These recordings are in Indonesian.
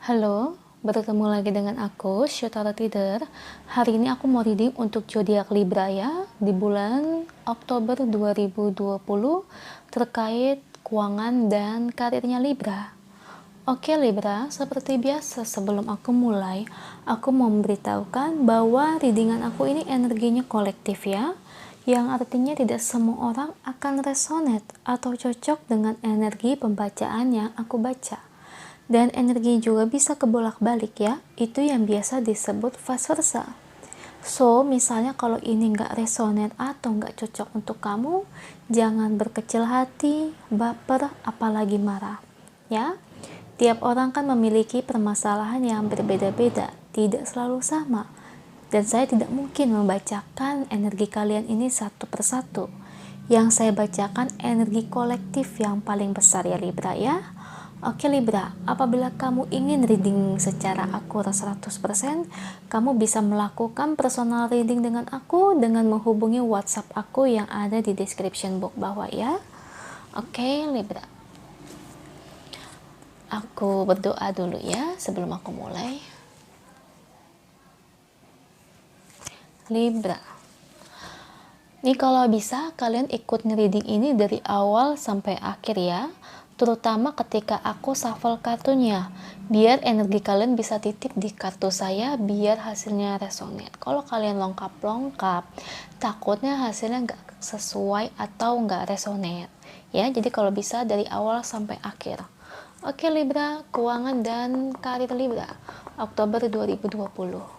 Halo, bertemu lagi dengan aku, Syutara Tider. Hari ini aku mau reading untuk zodiak Libra ya, di bulan Oktober 2020 terkait keuangan dan karirnya Libra. Oke Libra, seperti biasa sebelum aku mulai, aku mau memberitahukan bahwa readingan aku ini energinya kolektif ya, yang artinya tidak semua orang akan resonate atau cocok dengan energi pembacaan yang aku baca. Dan energi juga bisa kebolak-balik ya, itu yang biasa disebut vice versa. So, misalnya kalau ini nggak resonate atau nggak cocok untuk kamu, jangan berkecil hati, baper, apalagi marah. Ya, tiap orang kan memiliki permasalahan yang berbeda-beda, tidak selalu sama. Dan saya tidak mungkin membacakan energi kalian ini satu persatu. Yang saya bacakan energi kolektif yang paling besar ya Libra ya. Oke Libra, apabila kamu ingin reading secara akurat 100%, kamu bisa melakukan personal reading dengan aku dengan menghubungi WhatsApp aku yang ada di description box bawah ya. Oke Libra, aku berdoa dulu ya sebelum aku mulai. Libra, nih kalau bisa kalian ikut reading ini dari awal sampai akhir ya, terutama ketika aku shuffle kartunya, biar energi kalian bisa titip di kartu saya biar hasilnya resonate. Kalau kalian lengkap-lengkap, takutnya hasilnya nggak sesuai atau nggak resonate ya. Jadi kalau bisa dari awal sampai akhir. Oke Libra, keuangan dan karir Libra Oktober 2020.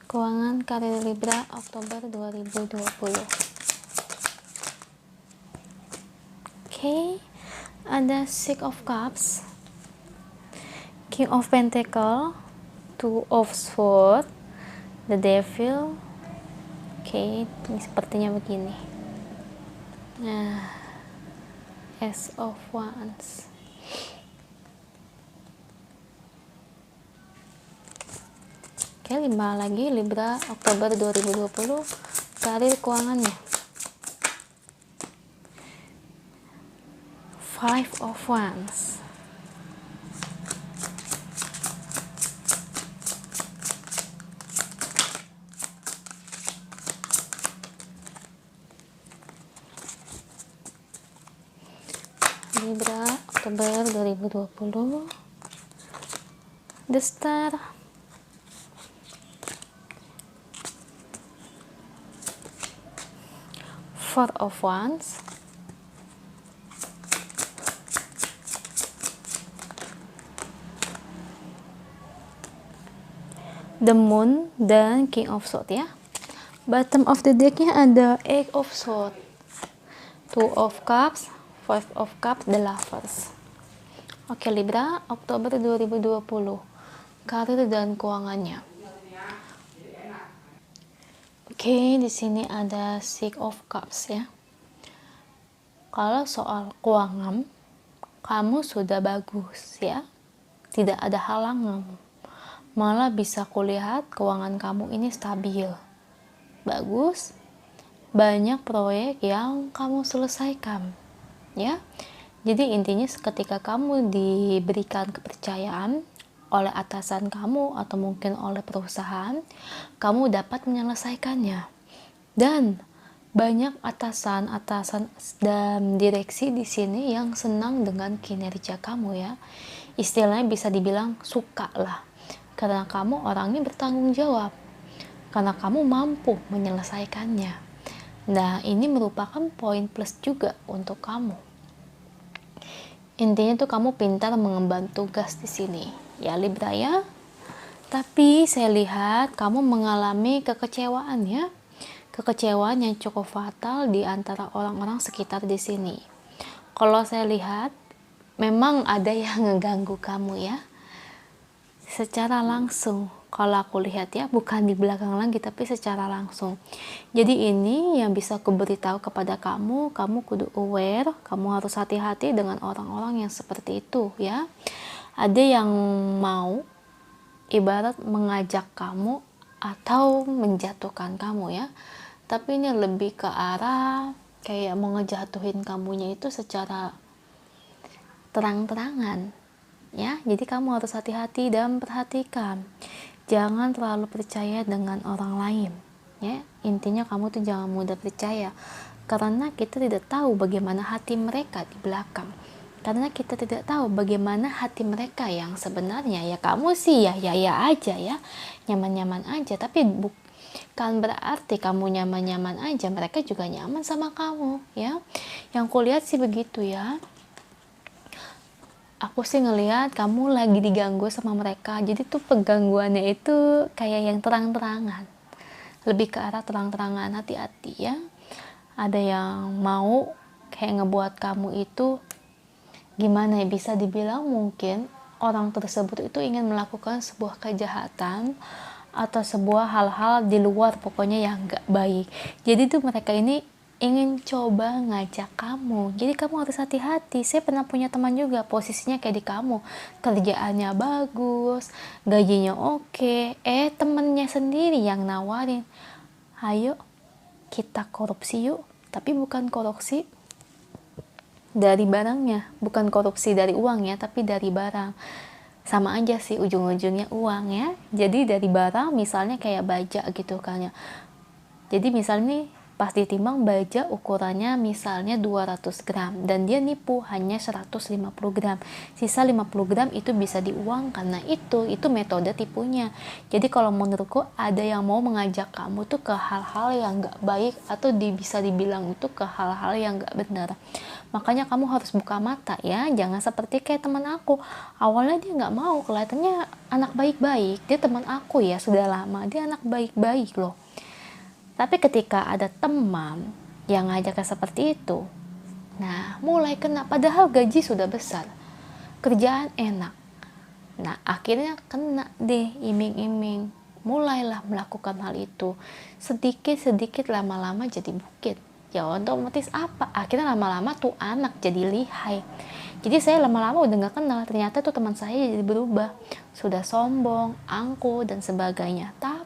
Keuangan karir Libra Oktober 2020. Oke, ada Six of Cups, King of Pentacle, Two of Swords, The Devil. Oke, ini sepertinya begini. Nah, Ace of Wands. Oke, 5 lagi Libra Oktober 2020 karir keuangannya. Five of Wands. Libra Oktober 2020. The Star. Four of Wands. The Moon dan King of Swords ya. Bottom of the decknya ada Eight of Swords, Two of Cups, Five of Cups, The Lovers. Oke Libra Oktober 2020 karir dan keuangannya. Oke, di sini ada Six of Cups ya. Kalau soal keuangan, kamu sudah bagus ya. Tidak ada halangan. Malah bisa kulihat keuangan kamu ini stabil. Bagus. Banyak proyek yang kamu selesaikan. Ya. Jadi intinya ketika kamu diberikan kepercayaan oleh atasan kamu atau mungkin oleh perusahaan, kamu dapat menyelesaikannya. Dan banyak atasan dan direksi di sini yang senang dengan kinerja kamu ya. Istilahnya bisa dibilang suka lah. Karena kamu orangnya bertanggung jawab. Karena kamu mampu menyelesaikannya. Nah, ini merupakan poin plus juga untuk kamu. Intinya tuh kamu pintar mengemban tugas di sini, ya Libra ya. Tapi saya lihat kamu mengalami kekecewaan ya. Kekecewaan yang cukup fatal di antara orang-orang sekitar di sini. Kalau saya lihat memang ada yang ngeganggu kamu ya. Secara langsung kalau aku lihat ya, bukan di belakang lagi tapi secara langsung. Jadi ini yang bisa aku beritahu kepada kamu kudu aware, kamu harus hati-hati dengan orang-orang yang seperti itu ya. Ada yang mau ibarat mengajak kamu atau menjatuhkan kamu ya, tapi ini lebih ke arah kayak mau ngejatuhin kamunya itu secara terang-terangan ya. Jadi kamu harus hati-hati dan perhatikan, jangan terlalu percaya dengan orang lain ya. Intinya kamu tuh jangan mudah percaya, karena kita tidak tahu bagaimana hati mereka di belakang, karena kita tidak tahu bagaimana hati mereka yang sebenarnya. Ya kamu sih ya aja ya, nyaman-nyaman aja, tapi bukan berarti kamu nyaman-nyaman aja mereka juga nyaman sama kamu ya. Yang kulihat sih begitu ya. Aku sih ngelihat kamu lagi diganggu sama mereka, jadi tuh penggangguannya itu kayak yang terang-terangan, lebih ke arah terang-terangan. Hati-hati ya, ada yang mau kayak ngebuat kamu itu gimana ya, bisa dibilang mungkin orang tersebut itu ingin melakukan sebuah kejahatan atau sebuah hal-hal di luar pokoknya yang gak baik. Jadi tuh mereka ini ingin coba ngajak kamu, jadi kamu harus hati-hati. Saya pernah punya teman juga posisinya kayak di kamu, kerjaannya bagus, gajinya oke, temennya sendiri yang nawarin, ayo kita korupsi yuk, tapi bukan korupsi dari barangnya, bukan korupsi dari uang ya, tapi dari barang. Sama aja sih, ujung-ujungnya uang ya. Jadi dari barang, misalnya kayak baja gitu kan ya, jadi misalnya nih pas ditimbang baja ukurannya misalnya 200 gram dan dia nipu hanya 150 gram, sisa 50 gram itu bisa diuangkan. Nah itu metode tipunya. Jadi kalau menurutku ada yang mau mengajak kamu tuh ke hal-hal yang gak baik, atau bisa dibilang itu ke hal-hal yang gak benar. Makanya kamu harus buka mata ya, jangan seperti kayak teman aku. Awalnya dia gak mau, kelihatannya anak baik-baik, dia teman aku ya sudah lama, dia anak baik-baik loh. Tapi ketika ada teman yang ngajaknya seperti itu, nah mulai kena, padahal gaji sudah besar, kerjaan enak. Nah akhirnya kena deh iming-iming, mulailah melakukan hal itu. Sedikit-sedikit lama-lama jadi bukit. Ya otomatis apa? Akhirnya lama-lama tuh anak jadi lihai. Jadi saya lama-lama udah gak kenal, ternyata tuh teman saya jadi berubah. Sudah sombong, angkuh, dan sebagainya. Tapi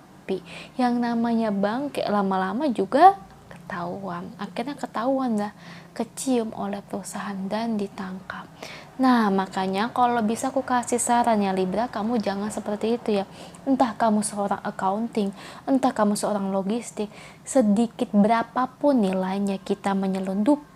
yang namanya bangke lama-lama juga ketahuan. Akhirnya ketahuan lah, kecium oleh perusahaan dan ditangkap. Nah makanya kalau bisa aku kasih saran ya Libra, kamu jangan seperti itu ya. Entah kamu seorang accounting, entah kamu seorang logistik, sedikit berapapun nilainya kita menyelundupkan,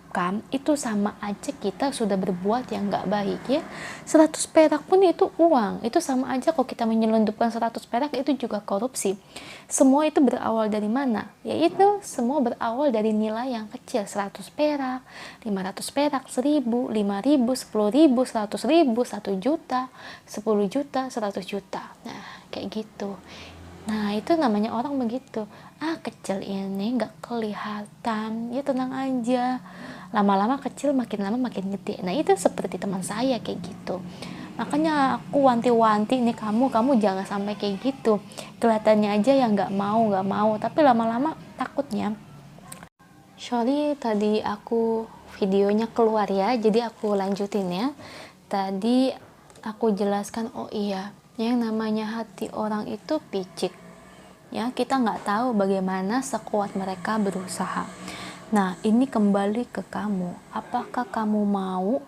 itu sama aja kita sudah berbuat yang gak baik ya. 100 perak pun itu uang, itu sama aja. Kalau kita menyelundupkan 100 perak itu juga korupsi. Semua itu berawal dari mana? Yaitu semua berawal dari nilai yang kecil, 100 perak, 500 perak, 1000, 5000, 10.000, 100.000, 1 juta, 10 juta, 100 juta. Nah kayak gitu. Nah itu namanya orang begitu, kecil ini gak kelihatan, ya tenang aja, lama-lama kecil, makin lama makin gede. Nah itu seperti teman saya kayak gitu. Makanya aku wanti-wanti nih, kamu jangan sampai kayak gitu. Kelihatannya aja yang gak mau, tapi lama-lama takutnya. Sorry tadi aku videonya keluar ya, jadi aku lanjutin ya. Tadi aku jelaskan, oh iya, yang namanya hati orang itu picik ya, kita nggak tahu bagaimana sekuat mereka berusaha. Nah ini kembali ke kamu, apakah kamu mau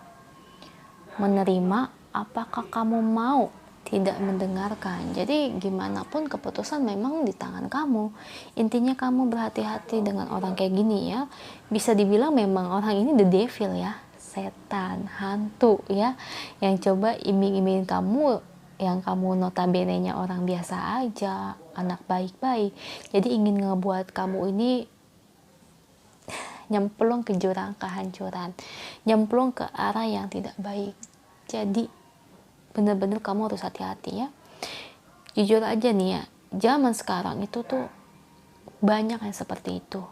menerima, apakah kamu mau tidak mendengarkan. Jadi gimana pun keputusan memang di tangan kamu. Intinya kamu berhati-hati dengan orang kayak gini ya. Bisa dibilang memang orang ini the devil ya, setan, hantu ya, yang coba iming-iming kamu, yang kamu notabene-nya orang biasa aja, anak baik-baik, jadi ingin ngebuat kamu ini nyemplung ke jurang kehancuran, nyemplung ke arah yang tidak baik. Jadi bener-bener kamu harus hati-hati ya. Jujur aja nih ya, zaman sekarang itu tuh banyak yang seperti itu.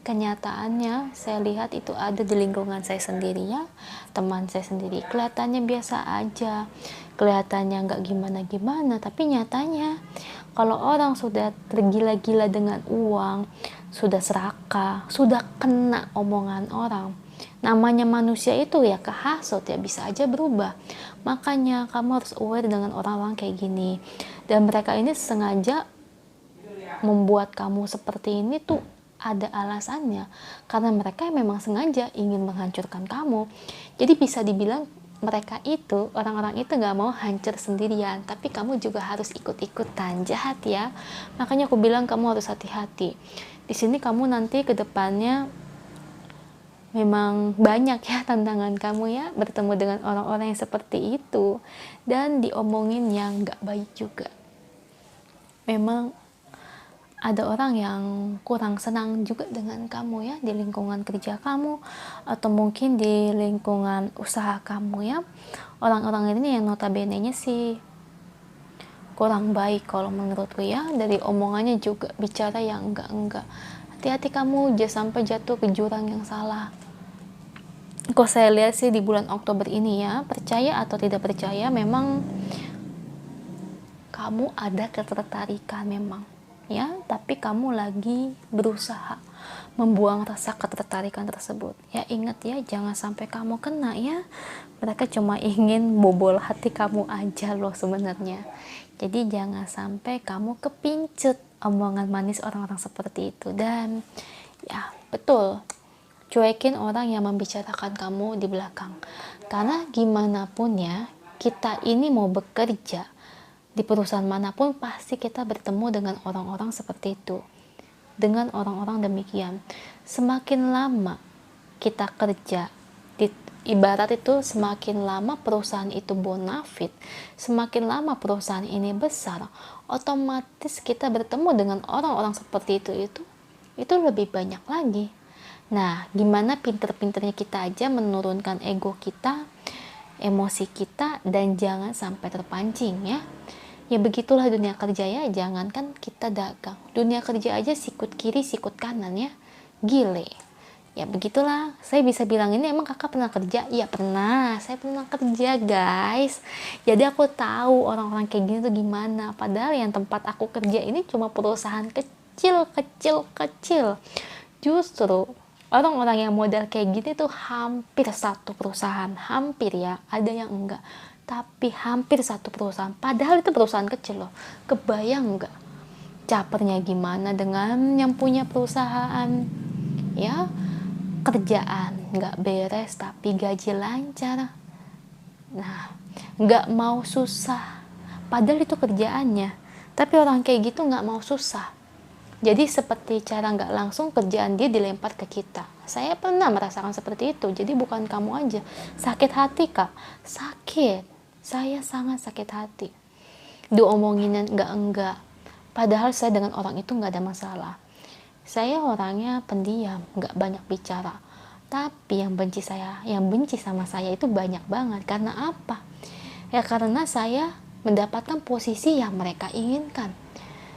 kenyataannya saya lihat itu ada di lingkungan saya sendiri ya, teman saya sendiri, kelihatannya biasa aja, kelihatannya nggak gimana-gimana, tapi nyatanya kalau orang sudah tergila-gila dengan uang, sudah serakah, sudah kena omongan orang, namanya manusia itu ya kehasut ya, bisa aja berubah. Makanya kamu harus aware dengan orang-orang kayak gini, dan mereka ini sengaja membuat kamu seperti ini tuh ada alasannya, karena mereka memang sengaja ingin menghancurkan kamu. Jadi bisa dibilang mereka itu, orang-orang itu gak mau hancur sendirian, tapi kamu juga harus ikut-ikutan. Jahat ya. Makanya aku bilang kamu harus hati-hati. Di sini kamu nanti ke depannya memang banyak ya tantangan kamu ya, bertemu dengan orang-orang yang seperti itu dan diomongin yang gak baik juga. Memang ada orang yang kurang senang juga dengan kamu ya, di lingkungan kerja kamu atau mungkin di lingkungan usaha kamu ya. Orang-orang ini yang notabene-nya sih kurang baik kalau menurutku ya, dari omongannya juga bicara yang enggak. Hati-hati kamu jangan sampai jatuh ke jurang yang salah. Kok saya lihat sih di bulan Oktober ini ya, percaya atau tidak percaya, memang kamu ada ketertarikan memang ya, tapi kamu lagi berusaha membuang rasa ketertarikan tersebut ya. Ingat ya, jangan sampai kamu kena ya, mereka cuma ingin bobol hati kamu aja loh sebenarnya. Jadi jangan sampai kamu kepincut omongan manis orang-orang seperti itu. Dan ya betul, cuekin orang yang membicarakan kamu di belakang, karena gimana pun ya, kita ini mau bekerja di perusahaan manapun pasti kita bertemu dengan orang-orang seperti itu, dengan orang-orang demikian. Semakin lama kita kerja, ibarat itu semakin lama perusahaan itu bonafit, semakin lama perusahaan ini besar, otomatis kita bertemu dengan orang-orang seperti itu lebih banyak lagi. Nah, gimana pinter-pinternya kita aja menurunkan ego kita, emosi kita, dan jangan sampai terpancing ya. Ya begitulah dunia kerja ya, jangankan kita dagang, dunia kerja aja sikut kiri sikut kanan ya, gile. Ya begitulah, saya bisa bilang ini emang kakak pernah kerja? Ya pernah, saya pernah kerja guys. Jadi aku tahu orang-orang kayak gini tuh gimana. Padahal yang tempat aku kerja ini cuma perusahaan kecil. Justru orang-orang yang modal kayak gini tuh hampir satu perusahaan, hampir ya, ada yang enggak, tapi hampir satu perusahaan, padahal itu perusahaan kecil loh. Kebayang nggak capernya gimana dengan yang punya perusahaan ya, kerjaan nggak beres tapi gaji lancar. Nah, nggak mau susah, padahal itu kerjaannya, tapi orang kayak gitu nggak mau susah. Jadi seperti cara nggak langsung kerjaan dia dilempar ke kita. Saya pernah merasakan seperti itu. Jadi bukan kamu aja, sakit hati kak, sakit. Saya sangat sakit hati diomongin enggak, padahal saya dengan orang itu nggak ada masalah. Saya orangnya pendiam, nggak banyak bicara, tapi yang benci sama saya itu banyak banget. Karena apa ya? Karena saya mendapatkan posisi yang mereka inginkan,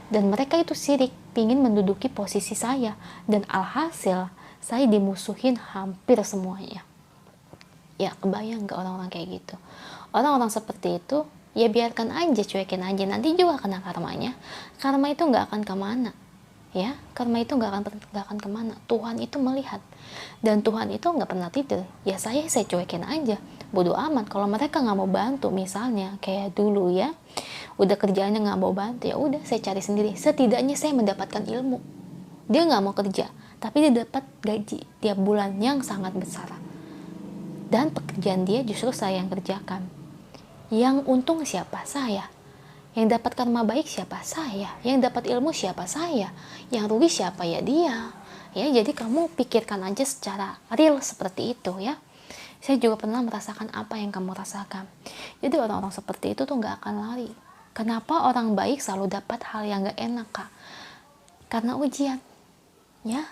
dan mereka itu sirik pingin menduduki posisi saya, dan alhasil saya dimusuhin hampir semuanya. Ya kebayang nggak orang-orang kayak gitu? Orang-orang seperti itu ya biarkan aja, cuekin aja, nanti juga kena karmanya. Karma itu nggak akan kemana ya, karma itu nggak akan kemana. Tuhan itu melihat, dan Tuhan itu nggak pernah tidur ya. Saya cuekin aja, bodoh amat. Kalau mereka nggak mau bantu, misalnya kayak dulu ya, udah kerjaannya nggak mau bantu, ya udah saya cari sendiri. Setidaknya saya mendapatkan ilmu. Dia nggak mau kerja, tapi dia dapat gaji tiap bulan yang sangat besar, dan pekerjaan dia justru saya yang kerjakan. Yang untung siapa? Saya. Yang dapat karma baik siapa? Saya. Yang dapat ilmu siapa? Saya. Yang rugi siapa? Ya dia. Ya, jadi kamu pikirkan aja secara real seperti itu ya. Saya juga pernah merasakan apa yang kamu rasakan. Jadi orang-orang seperti itu tuh nggak akan lari. Kenapa orang baik selalu dapat hal yang nggak enak kak? Karena ujian, ya.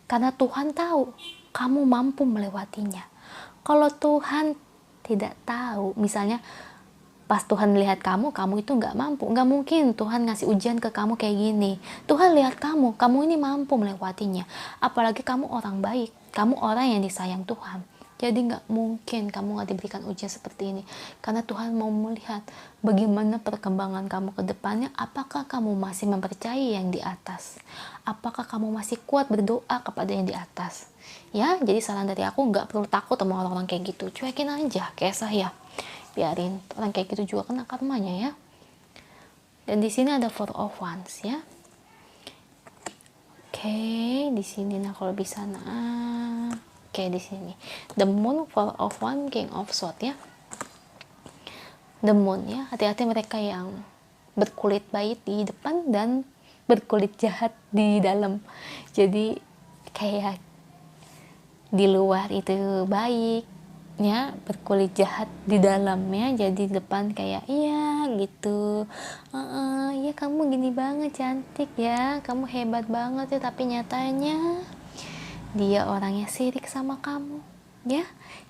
Karena Tuhan tahu kamu mampu melewatinya. Kalau Tuhan tidak tahu, misalnya Pas Tuhan lihat kamu itu nggak mampu, nggak mungkin Tuhan ngasih ujian ke kamu kayak gini. Tuhan lihat kamu ini mampu melewatinya. Apalagi kamu orang baik, kamu orang yang disayang Tuhan. Jadi nggak mungkin kamu nggak diberikan ujian seperti ini. Karena Tuhan mau melihat bagaimana perkembangan kamu ke depannya. Apakah kamu masih mempercayai yang di atas? Apakah kamu masih kuat berdoa kepada yang di atas? Ya, jadi saran dari aku, nggak perlu takut sama orang-orang kayak gitu. Cuekin aja, kayak saya. Biarin orang kayak gitu juga kena karmanya ya. Dan di sini ada Four of Wands ya. Oke, di sini nah kalau bisa oke, di sini The Moon, Four of Wands, King of Swords ya. The Moon ya, hati-hati mereka yang berkulit baik di depan dan berkulit jahat di dalam. Jadi kayak di luar itu baik ya, berkulit jahat di dalamnya, jadi di depan kayak iya gitu, ya kamu gini banget, cantik ya, kamu hebat banget ya, tapi nyatanya dia orangnya sirik sama kamu ya.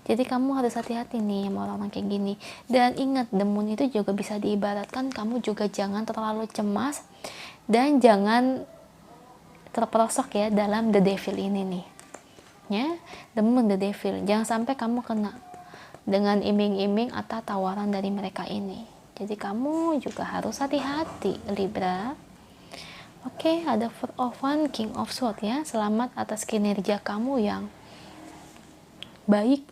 Jadi kamu harus hati-hati nih sama orang-orang kayak gini. Dan ingat, The Moon itu juga bisa diibaratkan kamu juga jangan terlalu cemas dan jangan terperosok ya dalam the devil ini nih ya. The Moon, the devil, jangan sampai kamu kena dengan iming-iming atau tawaran dari mereka ini. Jadi kamu juga harus hati-hati Libra. Oke, ada Four of Wands, King of Swords ya. Selamat atas kinerja kamu yang baik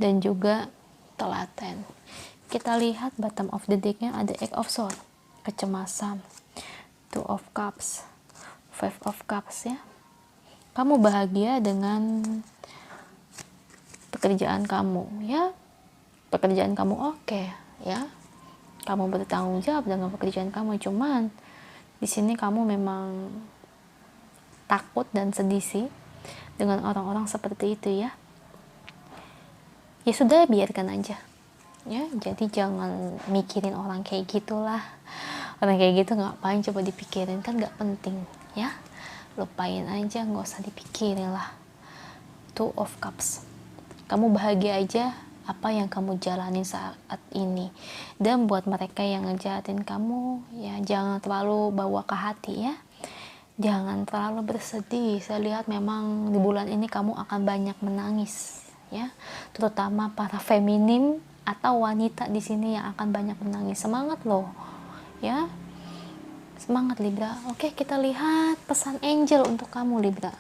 dan juga telaten. Kita lihat bottom of the deck-nya ada Eight of Swords, kecemasan, Two of Cups, Five of Cups ya. Kamu bahagia dengan pekerjaan kamu ya. Pekerjaan kamu oke ya. Kamu bertanggung jawab dengan pekerjaan kamu, cuman di sini kamu memang takut dan sedih sih dengan orang-orang seperti itu ya. Ya sudah, biarkan aja ya. Jadi jangan mikirin orang kayak gitulah. Orang kayak gitu ngapain coba dipikirin, kan nggak penting ya. Lupain aja, nggak usah dipikirin lah. Two of Cups, kamu bahagia aja apa yang kamu jalanin saat ini. Dan buat mereka yang ngejahatin kamu ya, jangan terlalu bawa ke hati ya. Jangan terlalu bersedih. Saya lihat memang di bulan ini kamu akan banyak menangis ya, terutama para feminim atau wanita di sini yang akan banyak menangis. Semangat loh ya, semangat Libra. Oke, kita lihat pesan angel untuk kamu Libra.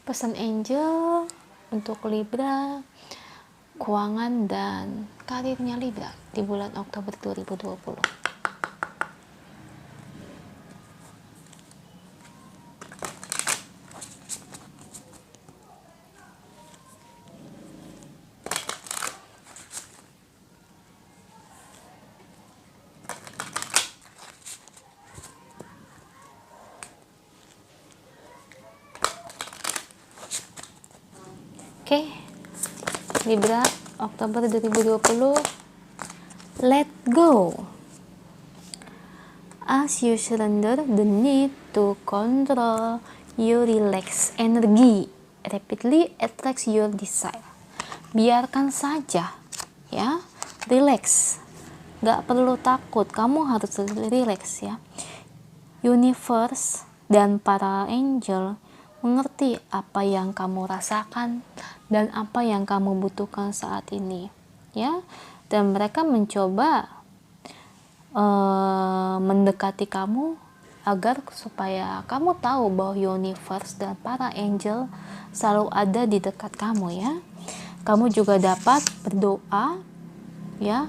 Pesan angel untuk Libra, keuangan dan karirnya Libra di bulan Oktober 2020. Oke, Libra, Oktober 2020, let go. As you surrender the need to control, you relax energy rapidly attracts your desire. Biarkan saja ya, relax, gak perlu takut, kamu harus relax ya. Universe dan para angel mengerti apa yang kamu rasakan dan apa yang kamu butuhkan saat ini ya. Dan mereka mencoba mendekati kamu agar supaya kamu tahu bahwa universe dan para angel selalu ada di dekat kamu ya. Kamu juga dapat berdoa ya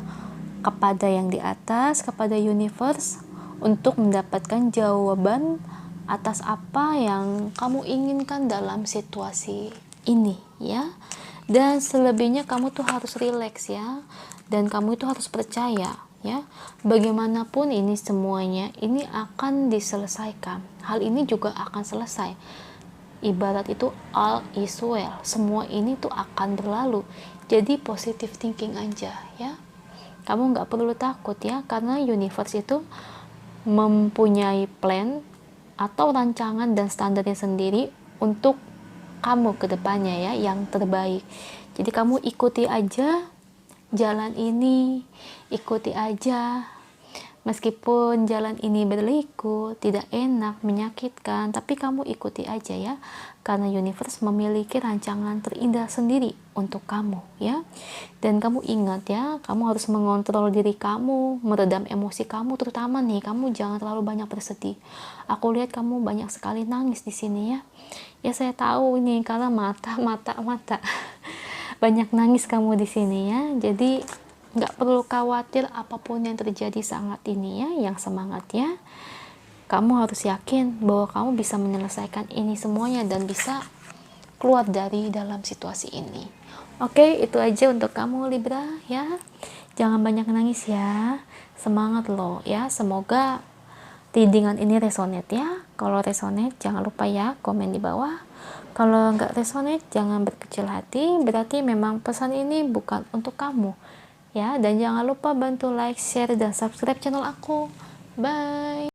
kepada yang di atas, kepada universe, untuk mendapatkan jawaban atas apa yang kamu inginkan dalam situasi ini ya. Dan selebihnya kamu tuh harus relax ya, dan kamu itu harus percaya ya, bagaimanapun ini semuanya ini akan diselesaikan. Hal ini juga akan selesai. Ibarat itu all is well, semua ini tuh akan berlalu. Jadi positive thinking aja ya. Kamu nggak perlu takut ya, karena universe itu mempunyai plan atau rancangan dan standarnya sendiri untuk kamu ke depannya ya, yang terbaik. Jadi kamu ikuti aja jalan ini, ikuti aja. Meskipun jalan ini berliku, tidak enak, menyakitkan, tapi kamu ikuti aja ya. Karena universe memiliki rancangan terindah sendiri untuk kamu ya. Dan kamu ingat ya, kamu harus mengontrol diri kamu, meredam emosi kamu, terutama nih, kamu jangan terlalu banyak bersedih. Aku lihat kamu banyak sekali nangis di sini ya. Ya saya tahu ini karena mata. Banyak nangis kamu di sini ya. Jadi nggak perlu khawatir apapun yang terjadi saat ini ya, yang semangat ya. Kamu harus yakin bahwa kamu bisa menyelesaikan ini semuanya dan bisa keluar dari dalam situasi ini. Oke, itu aja untuk kamu Libra ya. Jangan banyak nangis ya. Semangat loh ya. Semoga readingan ini resonate ya. Kalau resonate jangan lupa ya komen di bawah. Kalau nggak resonate jangan berkecil hati. Berarti memang pesan ini bukan untuk kamu ya. Dan jangan lupa bantu like, share, dan subscribe channel aku. Bye.